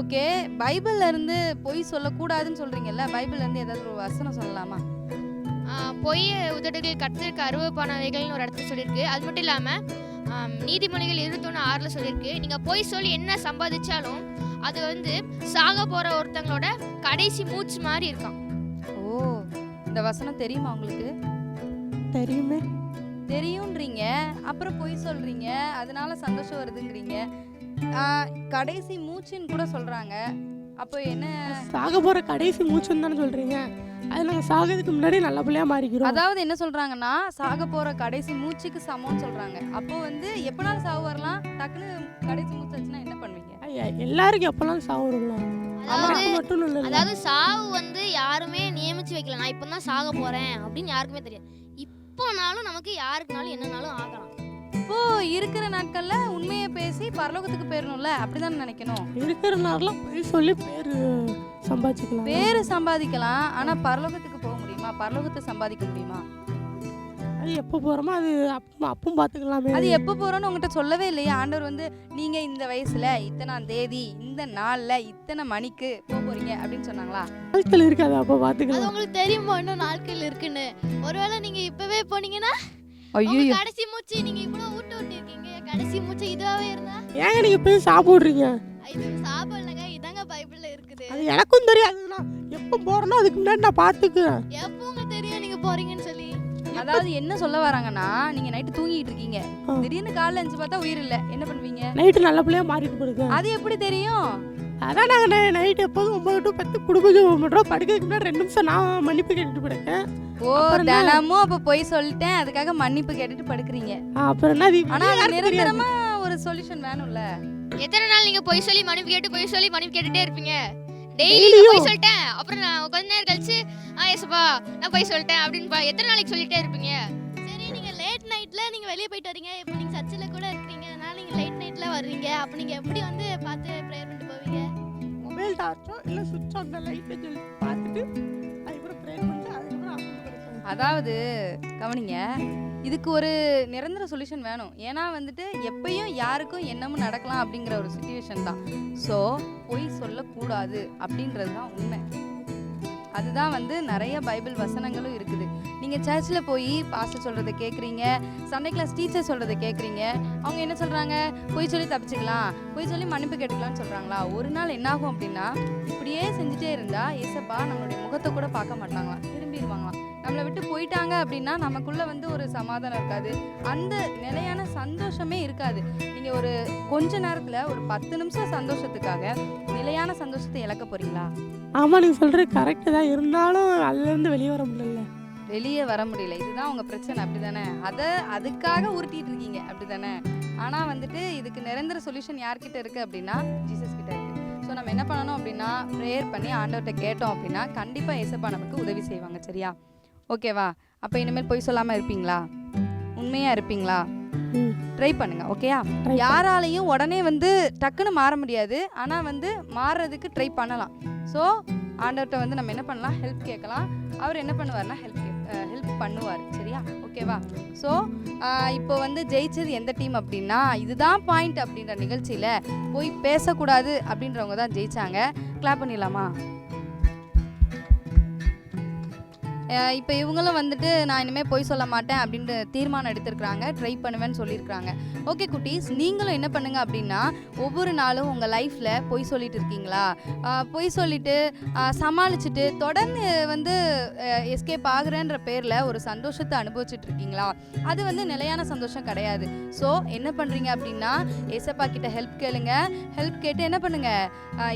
ஓகே, பைபிள்ல இருந்து பொய் சொல்லக்கூடாதுன்னு சொல்கிறீங்கல்ல, பைபிள்ல இருந்து ஏதாவது ஒரு வசனம் சொல்லலாமா? பொய் உதடுகள் கர்த்தருக்கு அருவப்பானவைகள்னு ஒரு இடத்துல சொல்லியிருக்கு. அது மட்டும் இல்லாமல் நீதிமொழிகள் 21:6 சொல்லியிருக்கு, நீங்கள் பொய் சொல்லி என்ன சம்பாதிச்சாலும் அது வந்து சாக போகிற ஒருத்தங்களோட கடைசி மூச்சு மாதிரி இருக்கான். ஓ, இந்த வசனம் தெரியுமா உங்களுக்கு? தெரியுமே. தெரியும்ன்றீங்க, அப்புறம் பொய் சொல்கிறீங்க, அதனால சந்தோஷம் வருதுங்கிறீங்க. கடைசி மூச்சுன்னு கூட சொல்கிறாங்க. அப்போ என்ன? சாக போகிற கடைசி மூச்சுன்னு தானே சொல்கிறீங்க? அது நாங்கள் சாகிறதுக்கு முன்னாடி நல்ல பிள்ளையா மாறிக்கிறோம். அதாவது என்ன சொல்கிறாங்கன்னா, சாக போகிற கடைசி மூச்சுக்கு சமம்னு சொல்கிறாங்க. அப்போ வந்து எப்போனாலும் சாவு வரலாம், டக்குன்னு கடைசி மூச்சு வச்சுன்னா என்ன பண்ணுவீங்க? எல்லாருக்கும் எப்போல்லாம் சாவு வரலாம், மட்டும் இல்லை. அதாவது சாவு வந்து யாருமே நியமிச்சு வைக்கல, நான் இப்போ தான் சாக போகிறேன் அப்படின்னு யாருக்குமே தெரியாது. இப்போனாலும் நமக்கு யாருக்குனாலும் என்னன்னாலும் ஆகலாம். இப்போ இருக்கிற நாட்கள்ல உண்மையை பேசி பரலோகத்துக்கு போயிடணும்ல, அப்படிதான் நினைக்கணும். இருக்கிற நாள்லாம் போய் சொல்லி பேரு சம்பாதிக்கலாம், பேரு சம்பாதிக்கலாம். ஆனா பரலோகத்துக்கு போக முடியுமா? பரலோகத்தை சம்பாதிக்க முடியுமா? அது எப்போ போகிறோமோ அது அப்பவும் பார்த்துக்கலாமே. அது எப்போ போகிறோன்னு உங்கள்கிட்ட சொல்லவே இல்லையா? ஆண்டவர் வந்து நீங்கள் இந்த வயசில் இத்தனாம் தேதி இந்த நாளில் இத்தனை மணிக்கு போகிறீங்க அப்படின்னு சொன்னாங்களா? நாட்கள் இருக்காது, அப்போ பார்த்துக்கலாம். அது உங்களுக்கு தெரியுமா இன்னும் நாட்கள் இருக்குன்னு? ஒருவேளை நீங்கள் இப்போவே போனீங்கன்னா ஐயோ, கடைசி மூச்சு நீங்கள் இவ்வளோ ஊட்ட விட்டுருக்கீங்க, கடைசி மூச்சு இதுவாகவே இருந்தா ஏங்க நீங்கள் போய் சாப்பிட்றீங்க? இது சாப்பிடலங்க, இதாங்க பைபிளில் இருக்குது. அது எனக்கும் தெரியாதுண்ணா, எப்போ போகிறேனோ அதுக்கு முன்னாடி நான் பார்த்துக்குறேன். எப்போ உங்களுக்கு தெரியும் நீங்கள் போகிறீங்கன்னு சொல்லி? அதாவது என்ன சொல்ல வராங்கன்னா, நீங்க நைட்டு தூங்கிட்டு இருக்கீங்க, திடீர்னு காலைல எஞ்சி பார்த்தா உயிர் இல்ல, என்ன பண்ணுவீங்க? நைட்டு நல்ல பிள்ளையா மாறிட்டு போடுங்க. அது எப்படி தெரியும்? அதான் நாங்கள் நைட்டு எப்போதும் 9 to 10 குடும்பம் பண்ணுறோம். படுக்கிறதுக்கு முன்னாடி 2 நிமிஷம் நான் மன்னிப்பு கேட்டுட்டு படுக்கேன். ஓ, தினமும் அப்ப போய் சொல்லிட்டேன் அதுக்காக மன்னிப்பு கேட்டுட்டு படுக்கிறீங்க. அப்புறம் என்ன? ஆனா அது நிரந்தரமா ஒரு சொல்யூஷன் வேணும்ல. எத்தனை நாள் நீங்க போய் சொல்லி மன்னிப்பு கேட்டுட்டே இருப்பீங்க? டெய்லி போய் சொல்லிட்டேன், அப்புறம் நான் கொஞ்ச நேரம் கழிச்சு ஏசப்பா நான் போய் சொல்லிட்டேன் அப்படின்னு எத்தனை நாளைக்கு சொல்லிட்டே இருப்பீங்க? சரி, நீங்க லேட் நைட்ல நீங்க வெளியே போயிட்டு வரீங்க, இப்போ நீங்க சர்ச்சில் கூட இருக்கிறீங்க, அதனால நீங்க லேட் நைட்ல வர்றீங்க, அப்போ நீங்க எப்படி வந்து பார்த்து ப்ரேயர் பண்ணிட்டு போவீங்க? மொபைல் டார்ச்சோ இல்லை சுவிட்ச் ஆன் லைட்டை சொல்லி பார்த்துட்டு அதுக்கப்புறம் ப்ரேயர் பண்ணிட்டு அதுக்கப்புறம். அதாவது கவனிங்க, இதுக்கு ஒரு நிரந்தர சொல்யூஷன் வேணும். ஏன்னா வந்துட்டு எப்பயும் யாருக்கும் என்னமும் நடக்கலாம் அப்படிங்கிற ஒரு சிச்சுவேஷன் தான். ஸோ பொய் சொல்லக்கூடாது அப்படின்றது தான் உண்மை. அதுதான் வந்து நிறைய பைபிள் வசனங்களும் இருக்குது. நீங்கள் சர்ச்சில் போய் பாஸ்டர் சொல்கிறத கேட்குறீங்க, சண்டே கிளாஸ் டீச்சர் சொல்கிறத கேட்குறீங்க. அவங்க என்ன சொல்கிறாங்க? பொய் சொல்லி தப்பிச்சுக்கலாம், பொய் சொல்லி மன்னிப்பு கேட்டுக்கலாம்னு சொல்கிறாங்களா? ஒரு நாள் என்னாகும் அப்படின்னா, இப்படியே செஞ்சுட்டே இருந்தால் ஏசப்பா நம்மளுடைய முகத்தை கூட பார்க்க மாட்டாங்களாம், திரும்பிடுவாங்களாம். நம்மளை விட்டு போயிட்டாங்க அப்படின்னா நமக்குள்ள வந்து ஒரு சமாதானம் இருக்காது, அந்த நிலையான சந்தோஷமே இருக்காது. நீங்கள் ஒரு கொஞ்ச நேரத்தில் ஒரு 10 நிமிஷம் சந்தோஷத்துக்காக நிலையான சந்தோஷத்தை இழக்க போறீங்களா? ஆமாம், நீங்கள் சொல்கிறது கரெக்டு தான். இருந்தாலும் அதுலேருந்து வெளியே வர முடியல. வெளியே வர முடியல, இதுதான் உங்கள் பிரச்சனை, அப்படி தானே? அதுக்காக உருட்டிட்டு இருக்கீங்க, அப்படி தானே? ஆனால் வந்துட்டு இதுக்கு நிரந்தர சொல்யூஷன் யார்கிட்ட இருக்குது அப்படின்னா ஜீசஸ் கிட்ட இருக்குது. ஸோ நம்ம என்ன பண்ணணும் அப்படின்னா, ப்ரேயர் பண்ணி ஆண்டவர்கிட்ட கேட்டோம் அப்படின்னா கண்டிப்பாக ஏசப்பா நமக்கு உதவி செய்வாங்க. சரியா? ஓகேவா? அப்போ இனிமேல் பொய் சொல்லாமல் இருப்பீங்களா? உண்மையாக இருப்பீங்களா? ம். ட்ரை பண்ணுங்க, ஓகேயா? Try யாராலையும் உடனே வந்து டக்குன்னு மாற முடியாது, ஆனால் வந்து மாறுறதுக்கு ட்ரை பண்ணலாம். ஸோ ஆண்டவர்கிட்ட வந்து நம்ம என்ன பண்ணலாம், ஹெல்ப் கேட்கலாம். அவர் என்ன பண்ணுவார்னா ஹெல்ப் பண்ணுவார், சரியா? ஓகேவா? ஸோ இப்போ வந்து ஜெயிச்சது எந்த டீம் அப்படின்னா, இதுதான் பாயிண்ட் அப்படின்ற நிகழ்ச்சியில் போய் பேசக்கூடாது அப்படின்றவங்க தான் ஜெயிச்சாங்க. கிளாப் பண்ணிடலாமா? இப்போ இவங்களும் வந்துட்டு நான் இனிமேல் பொய் சொல்ல மாட்டேன் அப்படின்ற தீர்மானம் எடுத்திருக்கிறாங்க, ட்ரை பண்ணுவேன்னு சொல்லியிருக்கிறாங்க. ஓகே குட்டீஸ், நீங்களும் என்ன பண்ணுங்க அப்படின்னா, ஒவ்வொரு நாளும் உங்கள் லைஃப்பில் பொய் சொல்லிட்டு இருக்கீங்களா? பொய் சொல்லிட்டு சமாளிச்சுட்டு தொடர்ந்து வந்து எஸ்கேப் ஆகுறேன்ற பேரில் ஒரு சந்தோஷத்தை அனுபவிச்சுட்டு இருக்கீங்களா? அது வந்து நிலையான சந்தோஷம் கிடையாது. ஸோ என்ன பண்ணுறீங்க அப்படின்னா, ஏசப்பா கிட்ட ஹெல்ப் கேளுங்க. ஹெல்ப் கேட்டு என்ன பண்ணுங்க,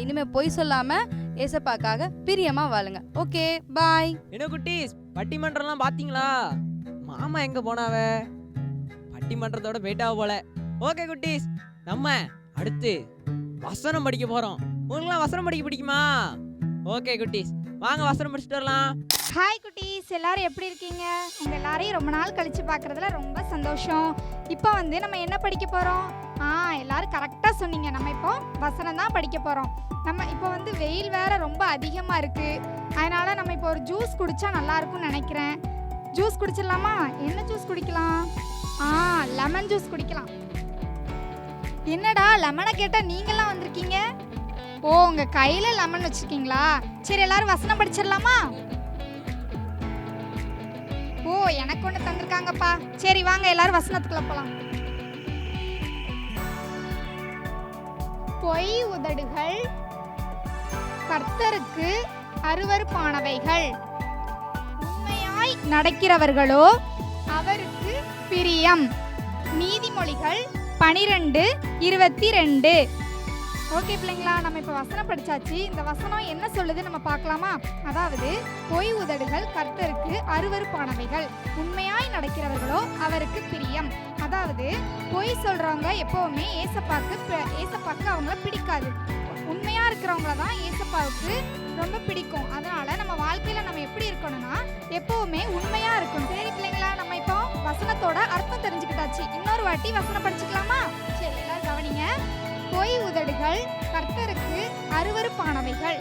இனிமேல் பொய் சொல்லாமல் ஏசப்பாக்காக பிரியமாக வாழுங்க. ஓகே, பாய். என்ன குட்டீஸ், பட்டிமன்றம்லாம் பார்த்தீங்களா? மாமா எங்கே போனாவ? பட்டிமன்றத்தோட போயிட்டாவ போல. ஓகே குட்டீஸ், நம்ம அடுத்து வசனம் படிக்க போகிறோம். உங்களுக்குலாம் வசனம் படிக்க பிடிக்குமா? ஓகே குட்டீஸ், வாங்க வசனம் படிச்சுட்டு வரலாம். ஹாய் குட்டீஸ், எல்லாரும் எப்படி இருக்கீங்க? உங்கள் எல்லாரையும் ரொம்ப நாள் கழித்து பார்க்குறதுல ரொம்ப சந்தோஷம். இப்போ வந்து நம்ம என்ன படிக்க போகிறோம்? எல்லாரும் கரெக்டாக சொன்னீங்க. நம்ம இப்போ வசனம் தான் படிக்க போகிறோம். நம்ம இப்போ வந்து வெயில் வேறு ரொம்ப அதிகமாக இருக்குது. அதனால் நம்ம இப்போ ஒரு ஜூஸ் குடித்தா நல்லாயிருக்கும்னு நினைக்கிறேன். ஜூஸ் குடிச்சிடலாமா? என்ன ஜூஸ் குடிக்கலாம்? லெமன் ஜூஸ் குடிக்கலாம். என்னடா லெமனை கேட்டால் நீங்களாம் வந்திருக்கீங்க? ஓ, உங்கள் கையில் லெமன் வச்சுருக்கீங்களா? சரி, எல்லாரும் வசனம் படிச்சிடலாமா? ஓ, எனக்கு ஒன்று தந்திருக்காங்கப்பா. சரி வாங்க எல்லாரும் வசனத்துக்குள்ள போகலாம். பொய் உதடுகள் கர்த்தருக்கு அருவருப்பானவைகள், உண்மையாய் நடக்கிறவர்களோ அவருக்கு பிரியம். நீதிமொழிகள் 12:22. ஓகே பிள்ளைங்களா, நம்ம இப்போ வசனம் படிச்சாச்சு. இந்த வசனம் என்ன சொல்லுது நம்ம பார்க்கலாமா? அதாவது பொய் உதடுகள் கர்த்தருக்கு அருவருப்பானவைகள், உண்மையாய் நடக்கிறவர்களோ அவருக்கு பிரியம். அதாவது பொய் சொல்றவங்க எப்பவுமே ஏசப்பாக்கு அவங்கள பிடிக்காது. உண்மையா இருக்கிறவங்கள தான் ஏசப்பாவுக்கு ரொம்ப பிடிக்கும். அதனால நம்ம வாழ்க்கையில நம்ம எப்படி இருக்கணும்னா எப்பவுமே உண்மையா இருக்கணும். சரி பிள்ளைங்களா, நம்ம இப்போ வசனத்தோட அர்த்தம் தெரிஞ்சுக்கிட்டாச்சு. இன்னொரு வாட்டி வசனம் படிச்சுக்கலாமா? சரி, எல்லாரும் கவனிங்க. பொய் உதடுகள் கர்த்தருக்கு அருவருப்பானவைகள்,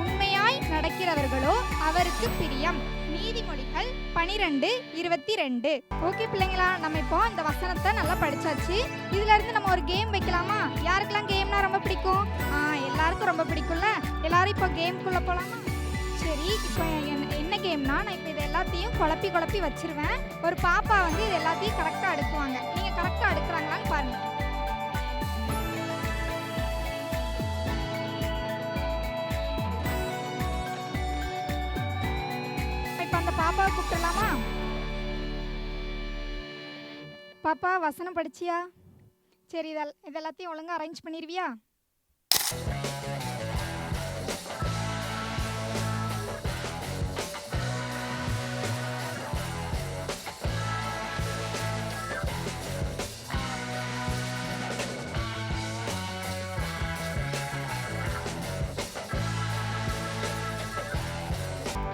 உண்மையாய் நடக்கிறவர்களோ அவருக்கு பிரியம். நீதிமொழிகள் 12:22. ஓகே பிள்ளைங்களா, நம்ம இப்போ இந்த வசனத்தை நல்லா படிச்சாச்சு. இதுல இருந்து நம்ம ஒரு கேம் வைக்கலாமா? யாருக்கெல்லாம் கேம்னா ரொம்ப பிடிக்கும்? எல்லாருக்கும் ரொம்ப பிடிக்கும்ல. எல்லாரும் இப்போ கேம்குள்ள போலாமா? சரி, இப்போ என்ன கேம்னா, நான் இப்போ இது எல்லாத்தையும் குழப்பி வச்சிருவேன். ஒரு பாப்பா வந்து இது எல்லாத்தையும் கரெக்டாக அடுக்குவாங்க. நீங்க கரெக்டாக அடுக்குறாங்களான்னு பாருங்க. பாப்பாவை கூப்பிடலாமா? பாப்பா வசனம் படிச்சியா? சரி, இதெல்லாத்தையும் ஒழுங்கா அரேஞ்ச் பண்ணிடுவியா?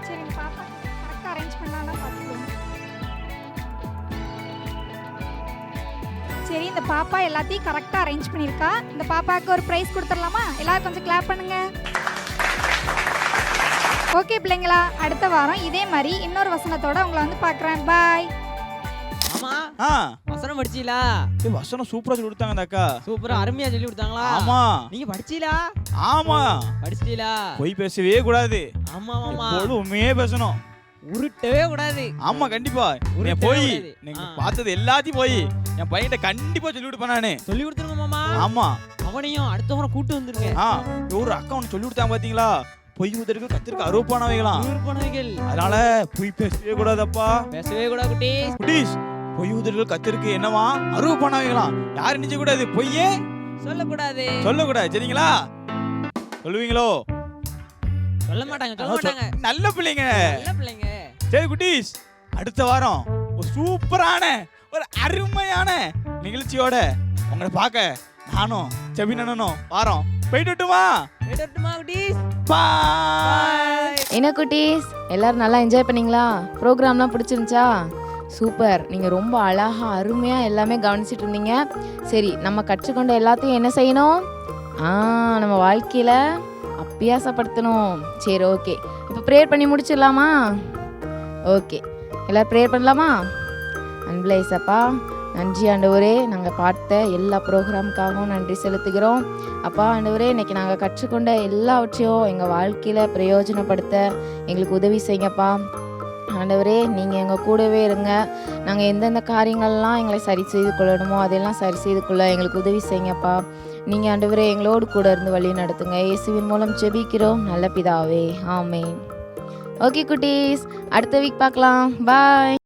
சரி, பாப்பா அரேஞ்ச் பண்ணலாம் பார்த்துக்கோங்க. சரி, இந்த பாப்பா எல்லாத்தையும் கரெக்டாக அரேஞ்ச் பண்ணியிருக்கா. இந்த பாப்பாவுக்கு ஒரு ப்ரைஸ் கொடுத்துடலாமா? எல்லாரும் கொஞ்சம் கிளாப் பண்ணுங்க. ஓகே பிள்ளைங்களா, அடுத்த வாரம் இதே மாதிரி இன்னொரு வசனத்தோட உங்களை வந்து பார்க்குறேன். பாய். ஆமா, வசனம் படிச்சீங்களா? வசனம் சூப்பரா சொல்லி கொடுத்தாங்க அந்த அக்கா. சூப்பரா அருமையா சொல்லி கொடுத்தாங்களா? ஆமா. நீங்க படிச்சீங்களா? ஆமா. படிச்சீங்களா? பொய் பேசவே கூடாது. ஆமா மாமா, உண்மையே பேசணும், உருட்டவே கூடாது. ஆமா கண்டிப்பா. போய் நீங்க பார்த்தது எல்லாத்தையும் போய் என் பையன்கிட்ட கண்டிப்பா சொல்லி கொடுப்பேன் நானு. சொல்லி கொடுத்துருங்க மாமா. ஆமா, அவனையும் அடுத்த வாரம் கூட்டு வந்துருங்க. ஒரு அக்கா ஒன்று சொல்லி கொடுத்தாங்க பாத்தீங்களா? பொய் உதடுகள் கத்திற்கு அருவருப்பானவைகளாம். அதனால பொய் பேசவே கூடாதப்பா. பேசவே கூடாது குட்டீஸ். குட்டீஸ், பொய் உதடுகள் கத்திற்கு என்னவா? அருவருப்பானவைகளாம். யாரும் நினைச்ச கூடாது, பொய்யே சொல்லக்கூடாது. சொல்லக்கூடாது, சரிங்களா? சொல்லுவீங்களோ? சொல்ல மாட்டாங்க. நல்ல பிள்ளைங்க. சரி குட்டீஸ், அடுத்த வாரம் ஒரு சூப்பரான ஒரு அருமையான நிகழ்ச்சியோட உங்களை பார்க்க நானும் செபினனும் வாரம். போயிட்டுமா குட்டீஸ். பாய். என்ன குட்டீஸ் எல்லாரும் நல்லா என்ஜாய் பண்ணீங்களா? ப்ரோக்ராம்லாம் பிடிச்சிருந்துச்சா? சூப்பர், நீங்கள் ரொம்ப அழகாக அருமையாக எல்லாமே கவனிச்சிட்டு இருந்தீங்க. சரி, நம்ம கற்றுக்கொண்ட எல்லாத்தையும் என்ன செய்யணும்? நம்ம வாழ்க்கையில் அபியாசப்படுத்தணும். சரி, ஓகே. இப்போ ப்ரேயர் பண்ணி முடிச்சிடலாமா? ஓகே, எல்லோரும் ப்ரேயர் பண்ணலாமா? அன்பில் ஏசப்பா, நன்றி ஆண்டவரே, நாங்கள் பார்த்த எல்லா ப்ரோக்ராமுக்காகவும் நன்றி செலுத்துகிறோம். அப்பா ஆண்டவரே, இன்றைக்கி நாங்கள் கற்றுக்கொண்ட எல்லாவற்றையும் எங்கள் வாழ்க்கையில் பிரயோஜனப்படுத்த எங்களுக்கு உதவி செய்யுங்கப்பா. ஆண்டவரே, நீங்கள் எங்கள் கூடவே இருங்க. நாங்கள் எந்தெந்த காரியங்கள்லாம் எங்களை சரி செய்து கொள்ளணுமோ அதெல்லாம் சரி செய்து கொள்ள எங்களுக்கு உதவி செய்யுங்கப்பா. நீங்கள் ஆண்டவரே எங்களோடு கூட இருந்து வழி நடத்துங்க. இயேசுவின் மூலம் ஜெபிக்கிறோம் நல்ல பிதாவே, ஆமேன். ஓகே குட்டீஸ், அடுத்த வீக் பார்க்கலாம். பாய்.